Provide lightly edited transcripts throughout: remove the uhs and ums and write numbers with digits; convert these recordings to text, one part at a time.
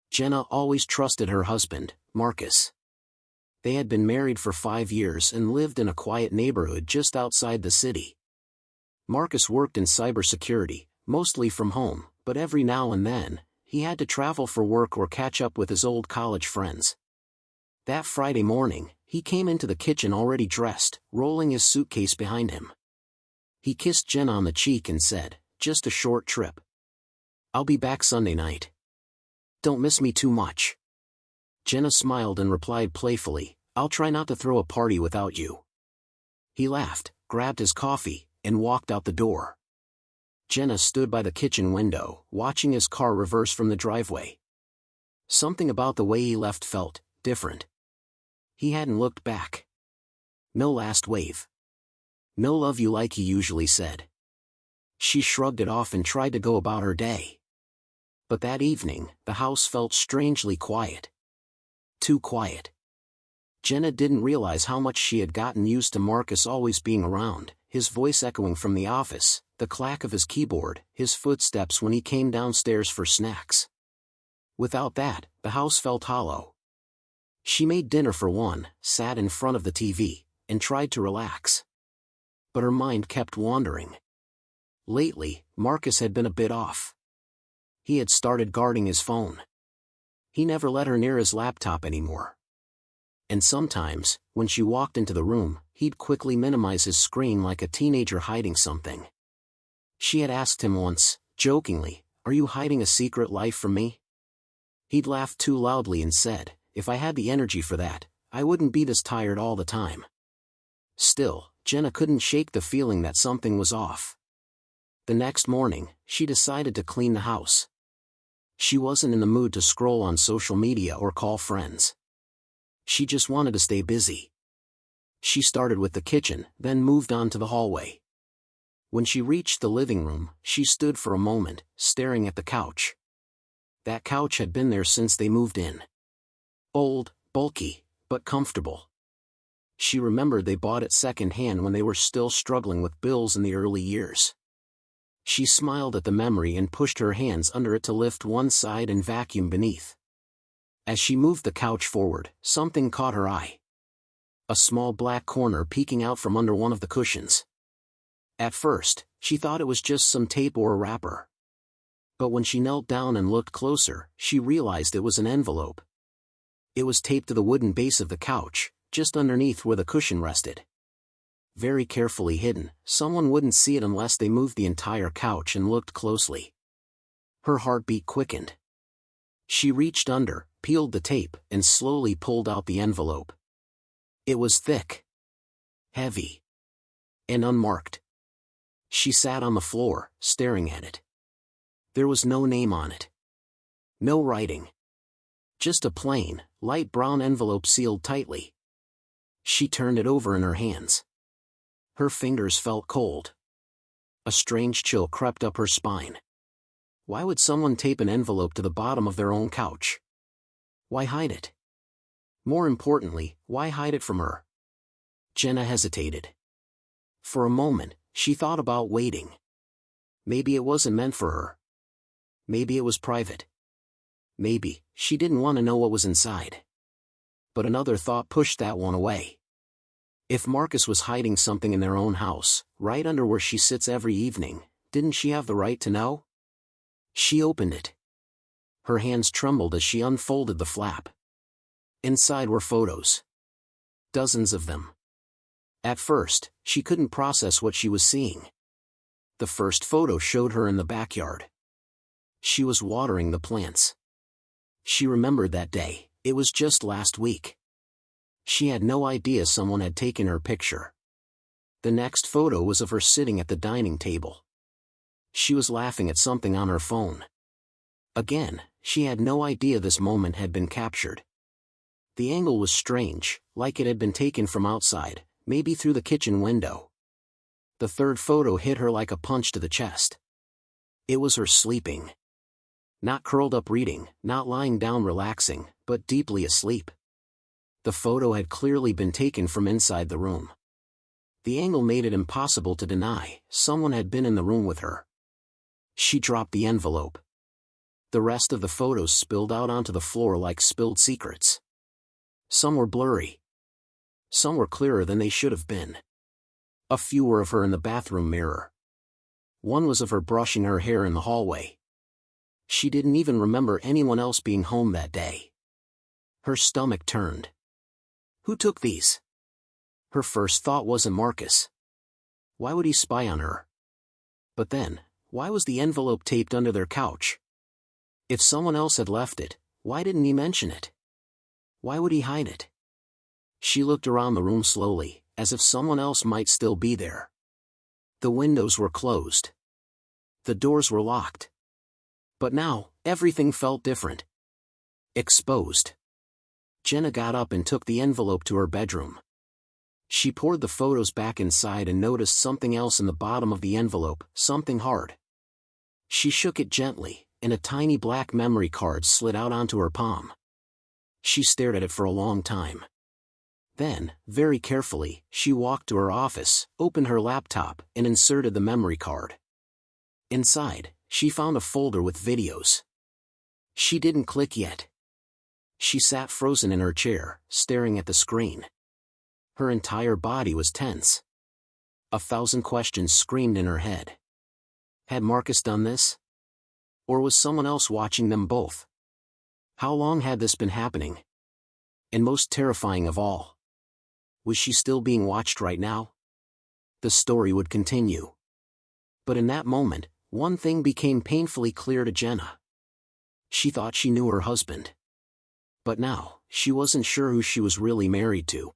Jenna always trusted her husband, Marcus. They had been married for 5 years and lived in a quiet neighborhood just outside the city. Marcus worked in cybersecurity, mostly from home, but every now and then, he had to travel for work or catch up with his old college friends. That Friday morning, he came into the kitchen already dressed, rolling his suitcase behind him. He kissed Jenna on the cheek and said, "Just a short trip. I'll be back Sunday night. Don't miss me too much." Jenna smiled and replied playfully, "I'll try not to throw a party without you." He laughed, grabbed his coffee, and walked out the door. Jenna stood by the kitchen window, watching his car reverse from the driveway. Something about the way he left felt different. He hadn't looked back. No last wave. No love you like he usually said. She shrugged it off and tried to go about her day. But that evening, the house felt strangely quiet. Too quiet. Jenna didn't realize how much she had gotten used to Marcus always being around, his voice echoing from the office, the clack of his keyboard, his footsteps when he came downstairs for snacks. Without that, the house felt hollow. She made dinner for one, sat in front of the TV, and tried to relax. But her mind kept wandering. Lately, Marcus had been a bit off. He had started guarding his phone. He never let her near his laptop anymore. And sometimes, when she walked into the room, he'd quickly minimize his screen like a teenager hiding something. She had asked him once, jokingly, "Are you hiding a secret life from me?" He'd laughed too loudly and said, "If I had the energy for that, I wouldn't be this tired all the time." Still, Jenna couldn't shake the feeling that something was off. The next morning, she decided to clean the house. She wasn't in the mood to scroll on social media or call friends. She just wanted to stay busy. She started with the kitchen, then moved on to the hallway. When she reached the living room, she stood for a moment, staring at the couch. That couch had been there since they moved in. Old, bulky, but comfortable. She remembered they bought it second-hand when they were still struggling with bills in the early years. She smiled at the memory and pushed her hands under it to lift one side and vacuum beneath. As she moved the couch forward, something caught her eye. A small black corner peeking out from under one of the cushions. At first, she thought it was just some tape or a wrapper. But when she knelt down and looked closer, she realized it was an envelope. It was taped to the wooden base of the couch, just underneath where the cushion rested. Very carefully hidden, someone wouldn't see it unless they moved the entire couch and looked closely. Her heartbeat quickened. She reached under, peeled the tape, and slowly pulled out the envelope. It was thick, heavy, and unmarked. She sat on the floor, staring at it. There was no name on it. No writing. Just a plain, light brown envelope sealed tightly. She turned it over in her hands. Her fingers felt cold. A strange chill crept up her spine. Why would someone tape an envelope to the bottom of their own couch? Why hide it? More importantly, why hide it from her? Jenna hesitated. For a moment, she thought about waiting. Maybe it wasn't meant for her. Maybe it was private. Maybe she didn't want to know what was inside. But another thought pushed that one away. If Marcus was hiding something in their own house, right under where she sits every evening, didn't she have the right to know? She opened it. Her hands trembled as she unfolded the flap. Inside were photos. Dozens of them. At first, she couldn't process what she was seeing. The first photo showed her in the backyard. She was watering the plants. She remembered that day, it was just last week. She had no idea someone had taken her picture. The next photo was of her sitting at the dining table. She was laughing at something on her phone. Again, she had no idea this moment had been captured. The angle was strange, like it had been taken from outside, maybe through the kitchen window. The third photo hit her like a punch to the chest. It was her sleeping. Not curled up reading, not lying down relaxing, but deeply asleep. The photo had clearly been taken from inside the room. The angle made it impossible to deny, someone had been in the room with her. She dropped the envelope. The rest of the photos spilled out onto the floor like spilled secrets. Some were blurry. Some were clearer than they should have been. A few were of her in the bathroom mirror. One was of her brushing her hair in the hallway. She didn't even remember anyone else being home that day. Her stomach turned. Who took these? Her first thought wasn't Marcus. Why would he spy on her? But then, why was the envelope taped under their couch? If someone else had left it, why didn't he mention it? Why would he hide it? She looked around the room slowly, as if someone else might still be there. The windows were closed. The doors were locked. But now, everything felt different. Exposed. Jenna got up and took the envelope to her bedroom. She poured the photos back inside and noticed something else in the bottom of the envelope, something hard. She shook it gently, and a tiny black memory card slid out onto her palm. She stared at it for a long time. Then, very carefully, she walked to her office, opened her laptop, and inserted the memory card. Inside, she found a folder with videos. She didn't click yet. She sat frozen in her chair, staring at the screen. Her entire body was tense. 1,000 questions screamed in her head. Had Marcus done this? Or was someone else watching them both? How long had this been happening? And most terrifying of all, was she still being watched right now? The story would continue. But in that moment, one thing became painfully clear to Jenna. She thought she knew her husband. But now, she wasn't sure who she was really married to.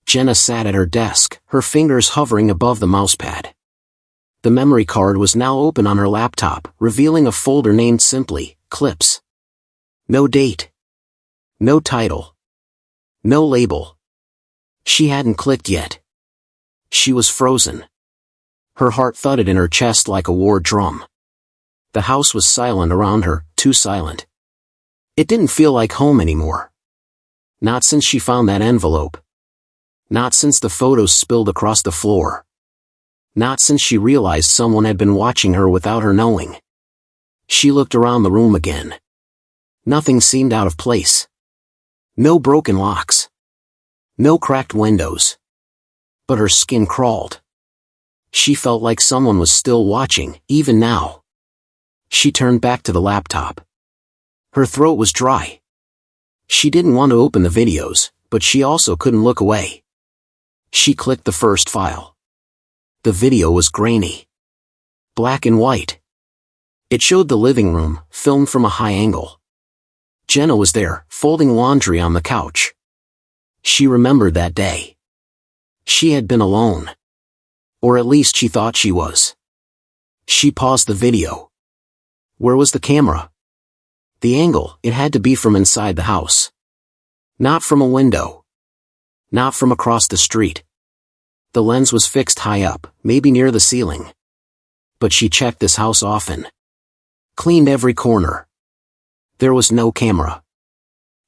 Jenna sat at her desk, her fingers hovering above the mousepad. The memory card was now open on her laptop, revealing a folder named simply, Clips. No date. No title. No label. She hadn't clicked yet. She was frozen. Her heart thudded in her chest like a war drum. The house was silent around her, too silent. It didn't feel like home anymore. Not since she found that envelope. Not since the photos spilled across the floor. Not since she realized someone had been watching her without her knowing. She looked around the room again. Nothing seemed out of place. No broken locks. No cracked windows. But her skin crawled. She felt like someone was still watching, even now. She turned back to the laptop. Her throat was dry. She didn't want to open the videos, but she also couldn't look away. She clicked the first file. The video was grainy. Black and white. It showed the living room, filmed from a high angle. Jenna was there, folding laundry on the couch. She remembered that day. She had been alone. Or at least she thought she was. She paused the video. Where was the camera? The angle, it had to be from inside the house. Not from a window. Not from across the street. The lens was fixed high up, maybe near the ceiling. But she checked this house often. Cleaned every corner. There was no camera.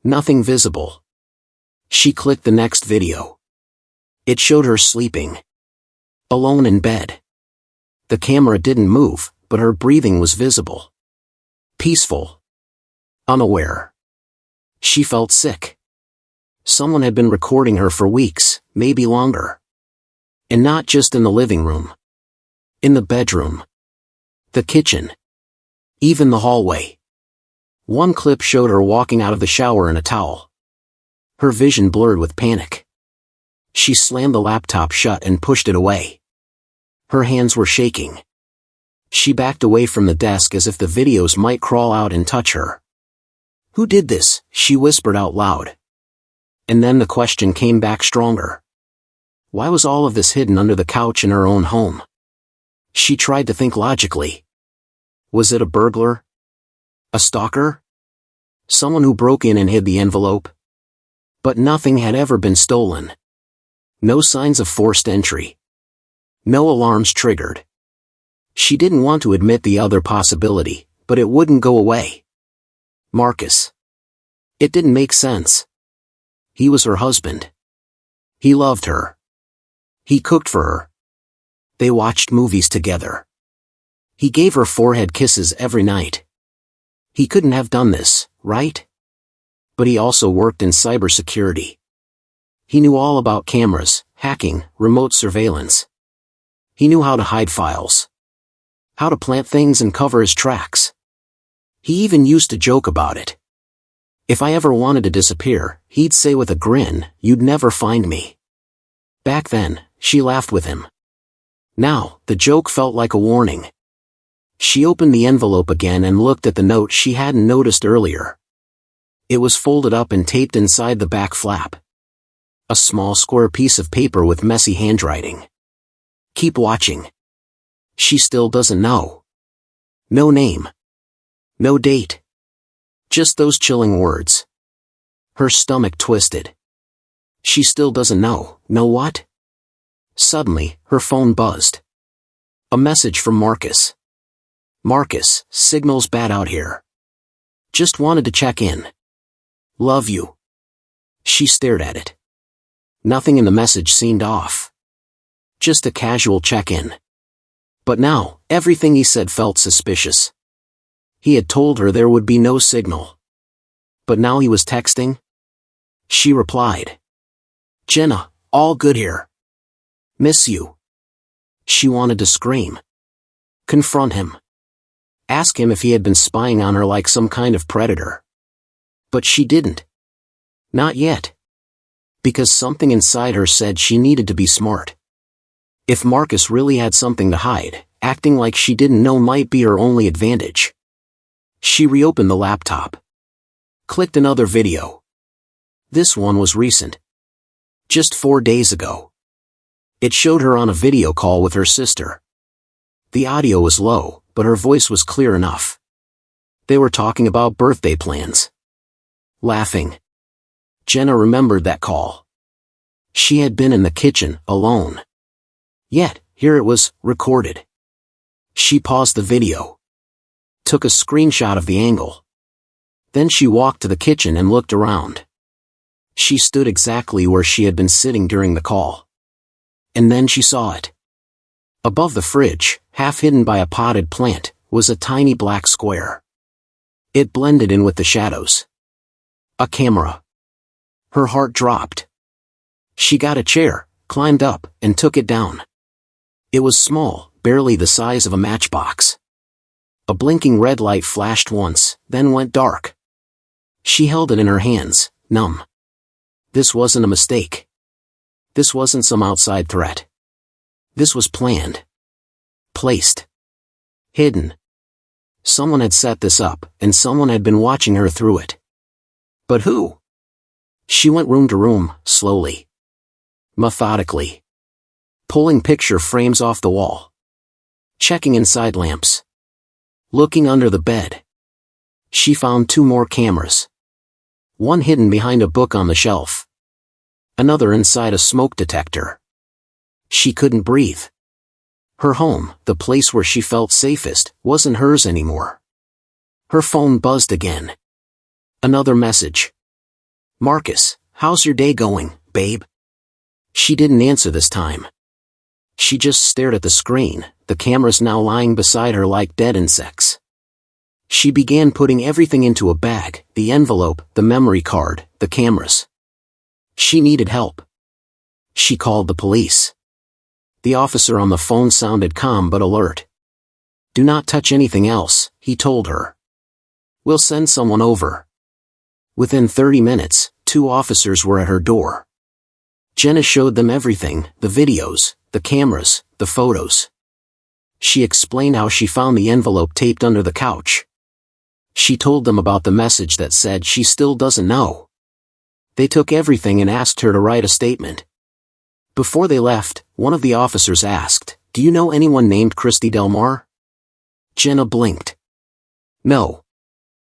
Nothing visible. She clicked the next video. It showed her sleeping. Alone in bed. The camera didn't move, but her breathing was visible. Peaceful. Unaware. She felt sick. Someone had been recording her for weeks, maybe longer. And not just in the living room. In the bedroom. The kitchen. Even the hallway. One clip showed her walking out of the shower in a towel. Her vision blurred with panic. She slammed the laptop shut and pushed it away. Her hands were shaking. She backed away from the desk as if the videos might crawl out and touch her. Who did this? She whispered out loud. And then the question came back stronger. Why was all of this hidden under the couch in her own home? She tried to think logically. Was it a burglar? A stalker? Someone who broke in and hid the envelope? But nothing had ever been stolen. No signs of forced entry. No alarms triggered. She didn't want to admit the other possibility, but it wouldn't go away. Marcus. It didn't make sense. He was her husband. He loved her. He cooked for her. They watched movies together. He gave her forehead kisses every night. He couldn't have done this, right? But he also worked in cybersecurity. He knew all about cameras, hacking, remote surveillance. He knew how to hide files, how to plant things and cover his tracks. He even used to joke about it. If I ever wanted to disappear, he'd say with a grin, "You'd never find me." Back then, she laughed with him. Now, the joke felt like a warning. She opened the envelope again and looked at the note she hadn't noticed earlier. It was folded up and taped inside the back flap. A small square piece of paper with messy handwriting. "Keep watching. She still doesn't know." No name. No date. Just those chilling words. Her stomach twisted. She still doesn't know. Know what? Suddenly, her phone buzzed. A message from Marcus. "Marcus, signal's bad out here. Just wanted to check in. Love you." She stared at it. Nothing in the message seemed off. Just a casual check-in. But now, everything he said felt suspicious. He had told her there would be no signal. But now he was texting? She replied. "Jenna, all good here. Miss you." She wanted to scream. Confront him. Ask him if he had been spying on her like some kind of predator. But she didn't. Not yet. Because something inside her said she needed to be smart. If Marcus really had something to hide, acting like she didn't know might be her only advantage. She reopened the laptop. Clicked another video. This one was recent. Just 4 days ago. It showed her on a video call with her sister. The audio was low, but her voice was clear enough. They were talking about birthday plans. Laughing. Jenna remembered that call. She had been in the kitchen, alone. Yet, here it was, recorded. She paused the video. Took a screenshot of the angle. Then she walked to the kitchen and looked around. She stood exactly where she had been sitting during the call. And then she saw it. Above the fridge, half hidden by a potted plant, was a tiny black square. It blended in with the shadows. A camera. Her heart dropped. She got a chair, climbed up, and took it down. It was small, barely the size of a matchbox. A blinking red light flashed once, then went dark. She held it in her hands, numb. This wasn't a mistake. This wasn't some outside threat. This was planned. Placed. Hidden. Someone had set this up, and someone had been watching her through it. But who? She went room to room, slowly. Methodically. Pulling picture frames off the wall. Checking inside lamps. Looking under the bed. She found 2 more cameras. One hidden behind a book on the shelf. Another inside a smoke detector. She couldn't breathe. Her home, the place where she felt safest, wasn't hers anymore. Her phone buzzed again. Another message. "Marcus, how's your day going, babe?" She didn't answer this time. She just stared at the screen, the cameras now lying beside her like dead insects. She began putting everything into a bag, the envelope, the memory card, the cameras. She needed help. She called the police. The officer on the phone sounded calm but alert. "Do not touch anything else," he told her. "We'll send someone over." Within 30 minutes, 2 officers were at her door. Jenna showed them everything, the videos, the cameras, the photos. She explained how she found the envelope taped under the couch. She told them about the message that said she still doesn't know. They took everything and asked her to write a statement. Before they left, one of the officers asked, "Do you know anyone named Christy Delmar?" Jenna blinked. "No.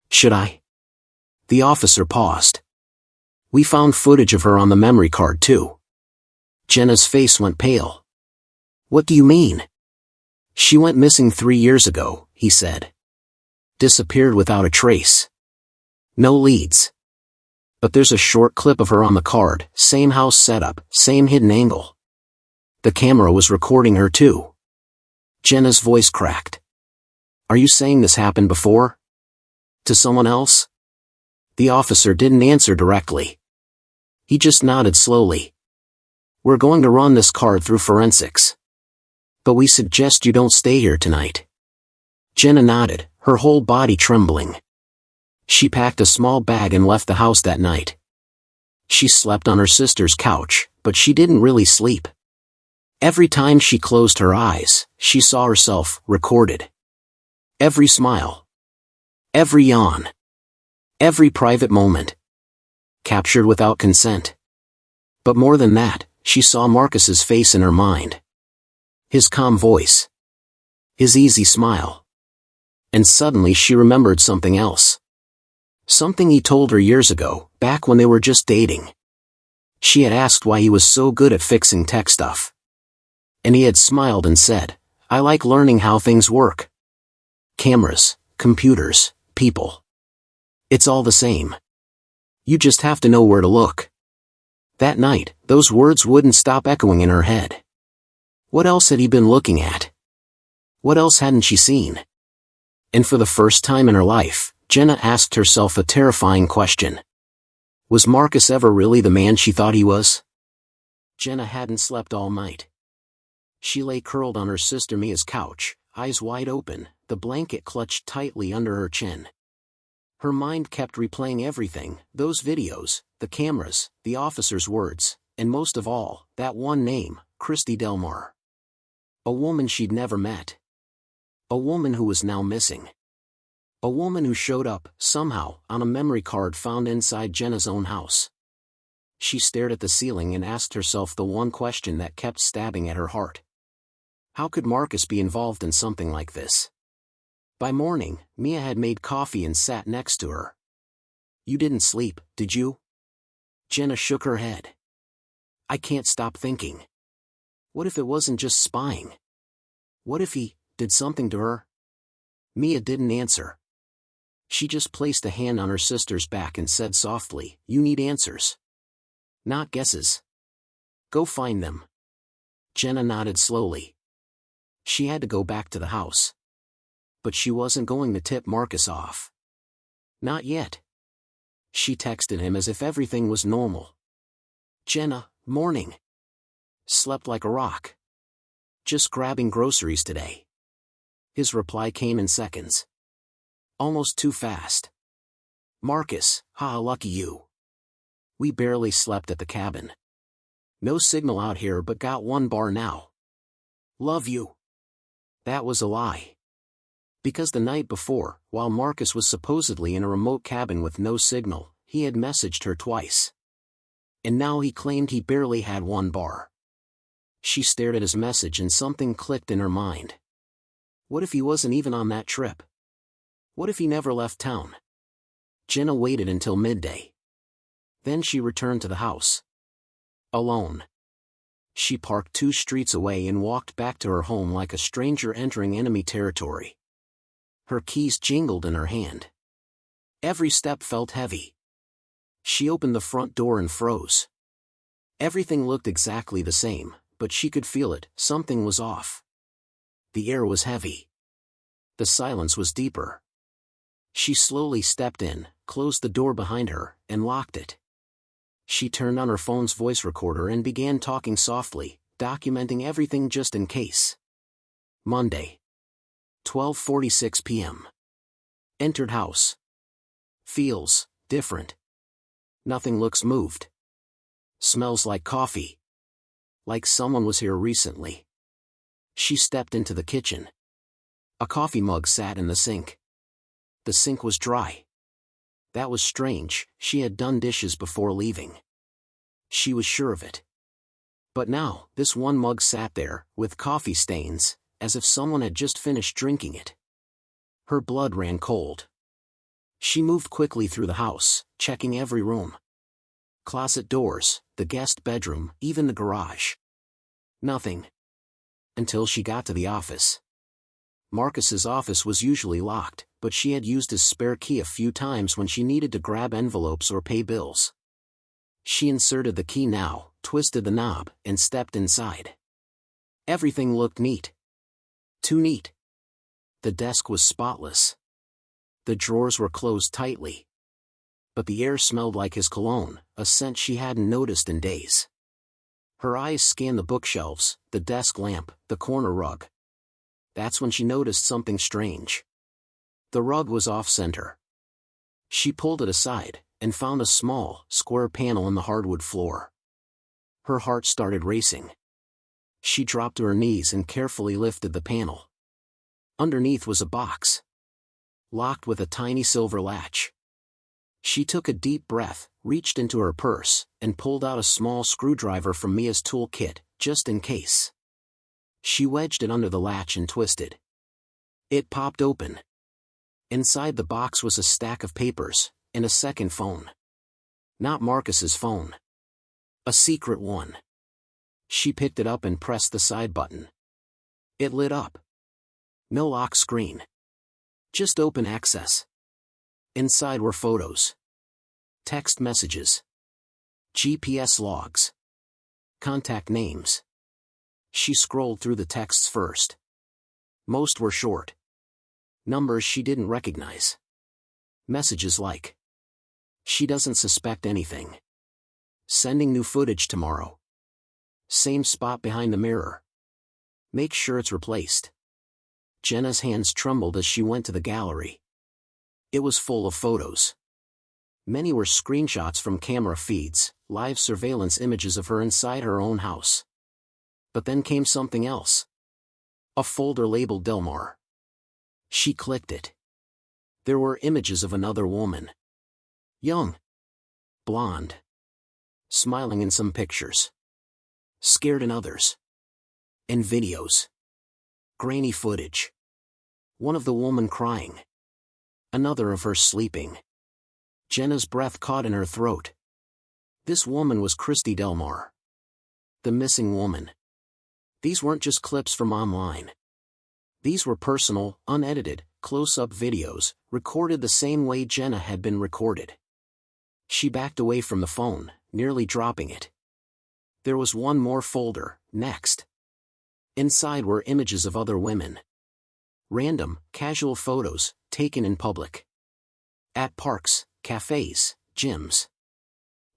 Should I?" The officer paused. "We found footage of her on the memory card too." Jenna's face went pale. "What do you mean?" "She went missing 3 years ago," he said. "Disappeared without a trace. No leads. But there's a short clip of her on the card, same house setup, same hidden angle. The camera was recording her too." Jenna's voice cracked. "Are you saying this happened before?" To someone else? The officer didn't answer directly. He just nodded slowly. We're going to run this card through forensics. But we suggest you don't stay here tonight. Jenna nodded, her whole body trembling. She packed a small bag and left the house that night. She slept on her sister's couch, but she didn't really sleep. Every time she closed her eyes, she saw herself recorded. Every smile. Every yawn. Every private moment. Captured without consent. But more than that, she saw Marcus's face in her mind. His calm voice. His easy smile. And suddenly she remembered something else. Something he told her years ago, back when they were just dating. She had asked why he was so good at fixing tech stuff. And he had smiled and said, I like learning how things work. Cameras, computers, people. It's all the same. You just have to know where to look. That night, those words wouldn't stop echoing in her head. What else had he been looking at? What else hadn't she seen? And for the first time in her life, Jenna asked herself a terrifying question. Was Marcus ever really the man she thought he was? Jenna hadn't slept all night. She lay curled on her sister Mia's couch, eyes wide open, the blanket clutched tightly under her chin. Her mind kept replaying everything, those videos, the cameras, the officer's words, and most of all, that one name, Christy Delmar. A woman she'd never met. A woman who was now missing. A woman who showed up, somehow, on a memory card found inside Jenna's own house. She stared at the ceiling and asked herself the one question that kept stabbing at her heart. How could Marcus be involved in something like this? By morning, Mia had made coffee and sat next to her. You didn't sleep, did you? Jenna shook her head. I can't stop thinking. What if it wasn't just spying? What if he did something to her? Mia didn't answer. She just placed a hand on her sister's back and said softly, You need answers. Not guesses. Go find them. Jenna nodded slowly. She had to go back to the house. But she wasn't going to tip Marcus off. Not yet. She texted him as if everything was normal. Jenna, morning. Slept like a rock. Just grabbing groceries today. His reply came in seconds. Almost too fast. Marcus, haha, lucky you. We barely slept at the cabin. No signal out here but got one bar now. Love you. That was a lie. Because the night before, while Marcus was supposedly in a remote cabin with no signal, he had messaged her twice. And now he claimed he barely had one bar. She stared at his message and something clicked in her mind. What if he wasn't even on that trip? What if he never left town? Jenna waited until midday. Then she returned to the house. Alone. She parked 2 streets away and walked back to her home like a stranger entering enemy territory. Her keys jingled in her hand. Every step felt heavy. She opened the front door and froze. Everything looked exactly the same, but she could feel it, something was off. The air was heavy. The silence was deeper. She slowly stepped in, closed the door behind her, and locked it. She turned on her phone's voice recorder and began talking softly, documenting everything just in case. Monday. 12:46 p.m. Entered house. Feels different. Nothing looks moved. Smells like coffee. Like someone was here recently. She stepped into the kitchen. A coffee mug sat in the sink. The sink was dry. That was strange, she had done dishes before leaving. She was sure of it. But now, this one mug sat there, with coffee stains, as if someone had just finished drinking it. Her blood ran cold. She moved quickly through the house, checking every room. Closet doors, the guest bedroom, even the garage. Nothing. Until she got to the office. Marcus's office was usually locked, but she had used his spare key a few times when she needed to grab envelopes or pay bills. She inserted the key now, twisted the knob, and stepped inside. Everything looked neat. Too neat. The desk was spotless. The drawers were closed tightly. But the air smelled like his cologne, a scent she hadn't noticed in days. Her eyes scanned the bookshelves, the desk lamp, the corner rug. That's when she noticed something strange. The rug was off-center. She pulled it aside, and found a small, square panel in the hardwood floor. Her heart started racing. She dropped to her knees and carefully lifted the panel. Underneath was a box, locked with a tiny silver latch. She took a deep breath, reached into her purse, and pulled out a small screwdriver from Mia's tool kit, just in case. She wedged it under the latch and twisted. It popped open. Inside the box was a stack of papers, and a second phone. Not Marcus's phone. A secret one. She picked it up and pressed the side button. It lit up. No lock screen. Just open access. Inside were photos, text messages, GPS logs, contact names. She scrolled through the texts first. Most were short. Numbers she didn't recognize. Messages like, "She doesn't suspect anything. Sending new footage tomorrow. Same spot behind the mirror. Make sure it's replaced." Jenna's hands trembled as she went to the gallery. It was full of photos. Many were screenshots from camera feeds, live surveillance images of her inside her own house. But then came something else. A folder labeled Delmar. She clicked it. There were images of another woman. Young. Blonde. Smiling in some pictures. Scared in others. And videos. Grainy footage. One of the woman crying. Another of her sleeping. Jenna's breath caught in her throat. This woman was Christy Delmar. The missing woman. These weren't just clips from online. These were personal, unedited, close-up videos, recorded the same way Jenna had been recorded. She backed away from the phone, nearly dropping it. There was one more folder, next. Inside were images of other women. Random, casual photos, taken in public. At parks, cafes, gyms.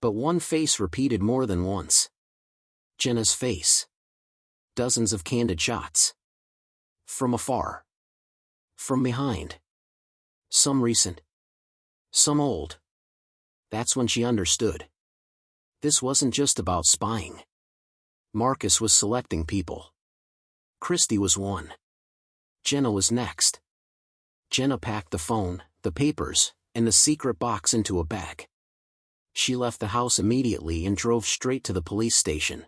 But one face repeated more than once. Jenna's face. Dozens of candid shots. From afar. From behind. Some recent. Some old. That's when she understood. This wasn't just about spying. Marcus was selecting people. Christy was one. Jenna was next. Jenna packed the phone, the papers, and the secret box into a bag. She left the house immediately and drove straight to the police station.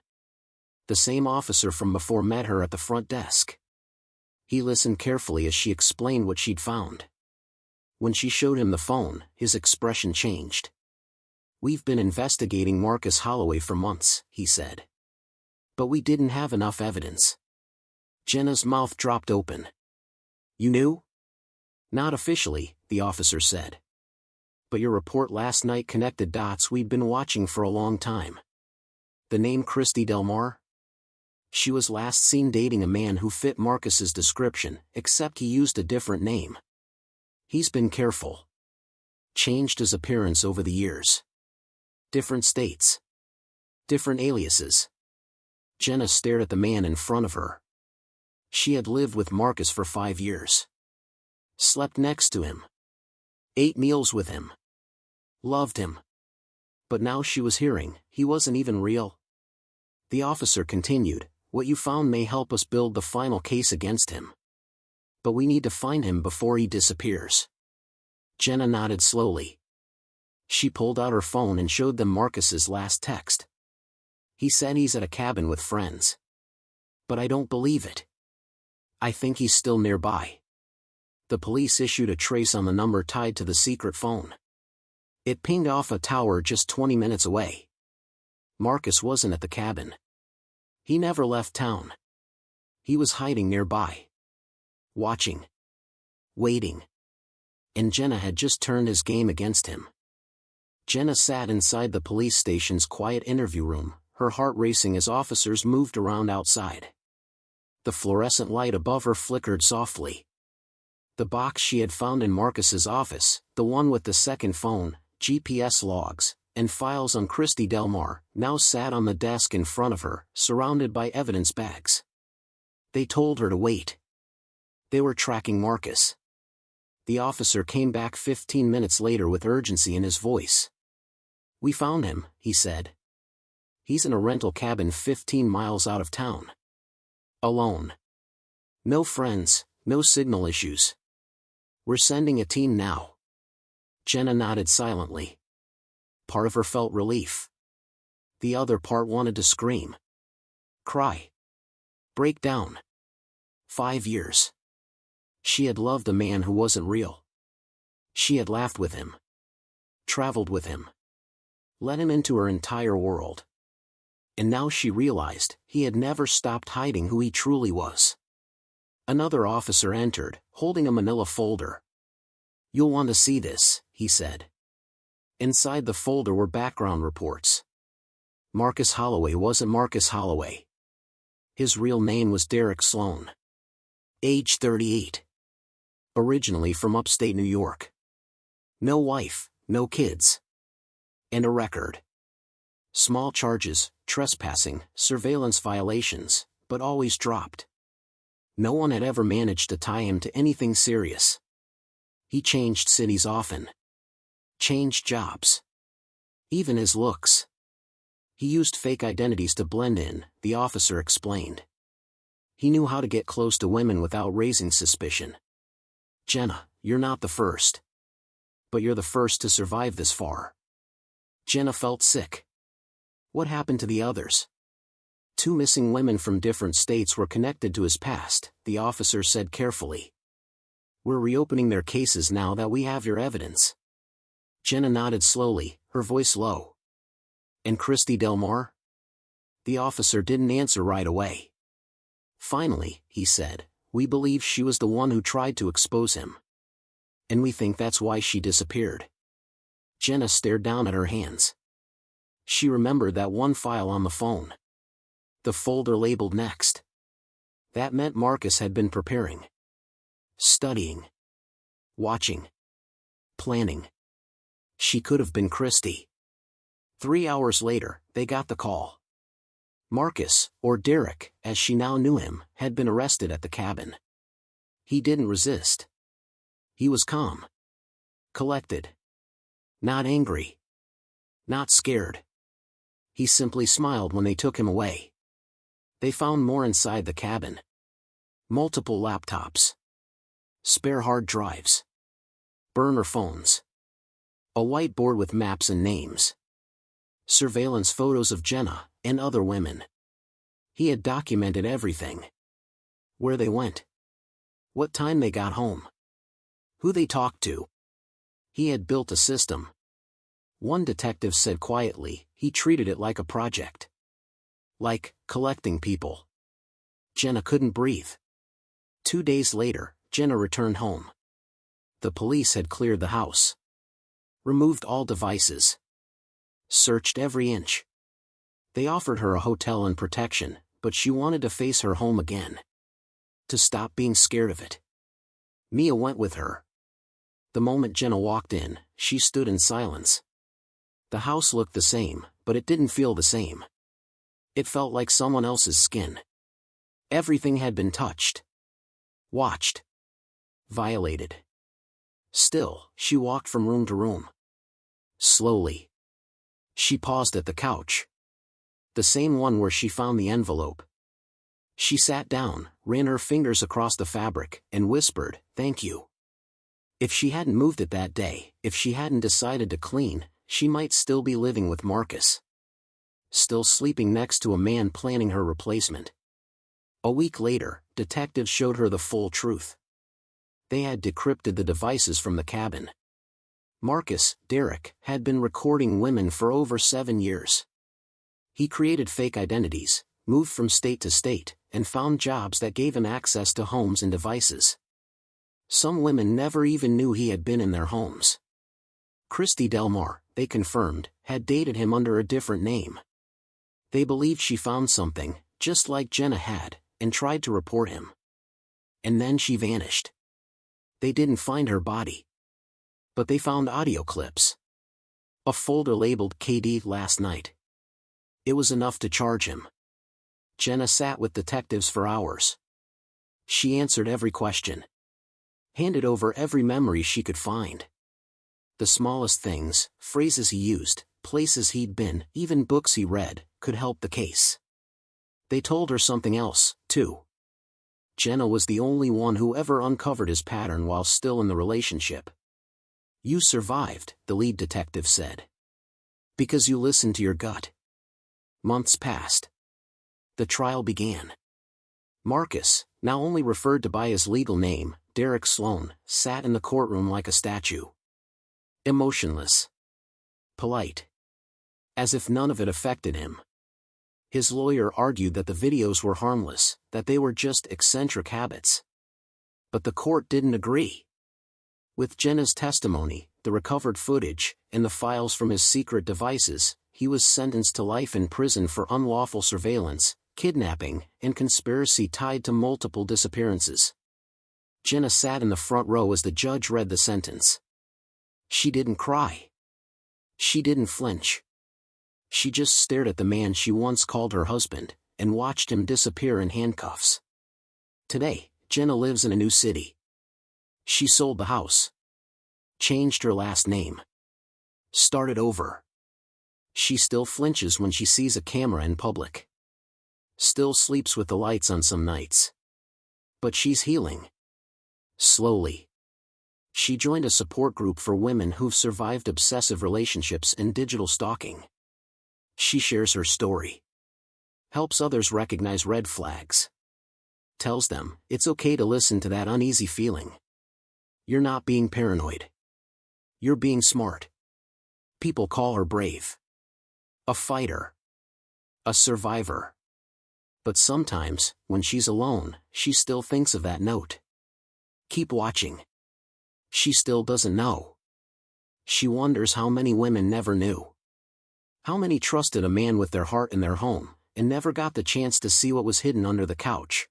The same officer from before met her at the front desk. He listened carefully as she explained what she'd found. When she showed him the phone, his expression changed. "We've been investigating Marcus Holloway for months," he said. "But we didn't have enough evidence." Jenna's mouth dropped open. "You knew?" "Not officially," the officer said. "But your report last night connected dots we'd been watching for a long time. The name Christy Delmar? She was last seen dating a man who fit Marcus's description, except he used a different name. He's been careful. Changed his appearance over the years. Different states. Different aliases." Jenna stared at the man in front of her. She had lived with Marcus for 5 years. Slept next to him. Ate meals with him. Loved him. But now she was hearing, he wasn't even real. The officer continued, "What you found may help us build the final case against him. But we need to find him before he disappears." Jenna nodded slowly. She pulled out her phone and showed them Marcus's last text. "He said he's at a cabin with friends. But I don't believe it. I think he's still nearby." The police issued a trace on the number tied to the secret phone. It pinged off a tower just 20 minutes away. Marcus wasn't at the cabin. He never left town. He was hiding nearby. Watching. Waiting. And Jenna had just turned his game against him. Jenna sat inside the police station's quiet interview room, her heart racing as officers moved around outside. The fluorescent light above her flickered softly. The box she had found in Marcus's office, the one with the second phone, GPS logs, and files on Christy Delmar, now sat on the desk in front of her, surrounded by evidence bags. They told her to wait. They were tracking Marcus. The officer came back 15 minutes later with urgency in his voice. "We found him," he said. "He's in a rental cabin 15 miles out of town. Alone. No friends, no signal issues. We're sending a team now." Jenna nodded silently. Part of her felt relief. The other part wanted to scream. Cry. Break down. 5 years. She had loved a man who wasn't real. She had laughed with him. Traveled with him. Let him into her entire world. And now she realized he had never stopped hiding who he truly was. Another officer entered, holding a manila folder. "You'll want to see this," he said. Inside the folder were background reports. Marcus Holloway wasn't Marcus Holloway. His real name was Derek Sloan. Age 38. Originally from upstate New York. No wife, no kids. And a record. Small charges, trespassing, surveillance violations, but always dropped. No one had ever managed to tie him to anything serious. He changed cities often. Changed jobs. Even his looks. He used fake identities to blend in, the officer explained. He knew how to get close to women without raising suspicion. "Jenna, you're not the first. But you're the first to survive this far." Jenna felt sick. What happened to the others? 2 missing women from different states were connected to his past, the officer said carefully. "We're reopening their cases now that we have your evidence." Jenna nodded slowly, her voice low. "And Christy Delmar?" The officer didn't answer right away. "Finally," he said, "we believe she was the one who tried to expose him. And we think that's why she disappeared." Jenna stared down at her hands. She remembered that one file on the phone. The folder labeled next. That meant Marcus had been preparing. Studying. Watching. Planning. She could have been Christy. 3 hours later, they got the call. Marcus, or Derek, as she now knew him, had been arrested at the cabin. He didn't resist. He was calm. Collected. Not angry. Not scared. He simply smiled when they took him away. They found more inside the cabin. Multiple laptops. Spare hard drives. Burner phones. A whiteboard with maps and names. Surveillance photos of Jenna and other women. He had documented everything. Where they went. What time they got home. Who they talked to. He had built a system. One detective said quietly, he treated it like a project. Like, collecting people. Jenna couldn't breathe. 2 days later, Jenna returned home. The police had cleared the house. Removed all devices. Searched every inch. They offered her a hotel and protection, but she wanted to face her home again. To stop being scared of it. Mia went with her. The moment Jenna walked in, she stood in silence. The house looked the same, but it didn't feel the same. It felt like someone else's skin. Everything had been touched. Watched. Violated. Still, she walked from room to room. Slowly. She paused at the couch. The same one where she found the envelope. She sat down, ran her fingers across the fabric, and whispered, "Thank you." If she hadn't moved it that day, if she hadn't decided to clean, she might still be living with Marcus. Still sleeping next to a man planning her replacement. A week later, detectives showed her the full truth. They had decrypted the devices from the cabin. Marcus, Derek, had been recording women for over 7 years. He created fake identities, moved from state to state, and found jobs that gave him access to homes and devices. Some women never even knew he had been in their homes. Christy Delmar, they confirmed, had dated him under a different name. They believed she found something, just like Jenna had, and tried to report him. And then she vanished. They didn't find her body. But they found audio clips. A folder labeled KD last night. It was enough to charge him. Jenna sat with detectives for hours. She answered every question. Handed over every memory she could find. The smallest things, phrases he used, places he'd been, even books he read, could help the case. They told her something else, too. Jenna was the only one who ever uncovered his pattern while still in the relationship. You survived, the lead detective said. Because you listened to your gut. Months passed. The trial began. Marcus, now only referred to by his legal name, Derek Sloan, sat in the courtroom like a statue. Emotionless. Polite. As if none of it affected him. His lawyer argued that the videos were harmless, that they were just eccentric habits. But the court didn't agree. With Jenna's testimony, the recovered footage, and the files from his secret devices, he was sentenced to life in prison for unlawful surveillance, kidnapping, and conspiracy tied to multiple disappearances. Jenna sat in the front row as the judge read the sentence. She didn't cry. She didn't flinch. She just stared at the man she once called her husband, and watched him disappear in handcuffs. Today, Jenna lives in a new city. She sold the house. Changed her last name. Started over. She still flinches when she sees a camera in public. Still sleeps with the lights on some nights. But she's healing. Slowly. She joined a support group for women who've survived obsessive relationships and digital stalking. She shares her story. Helps others recognize red flags. Tells them, it's okay to listen to that uneasy feeling. You're not being paranoid. You're being smart. People call her brave. A fighter. A survivor. But sometimes, when she's alone, she still thinks of that note. Keep watching. She still doesn't know. She wonders how many women never knew. How many trusted a man with their heart in their home, and never got the chance to see what was hidden under the couch.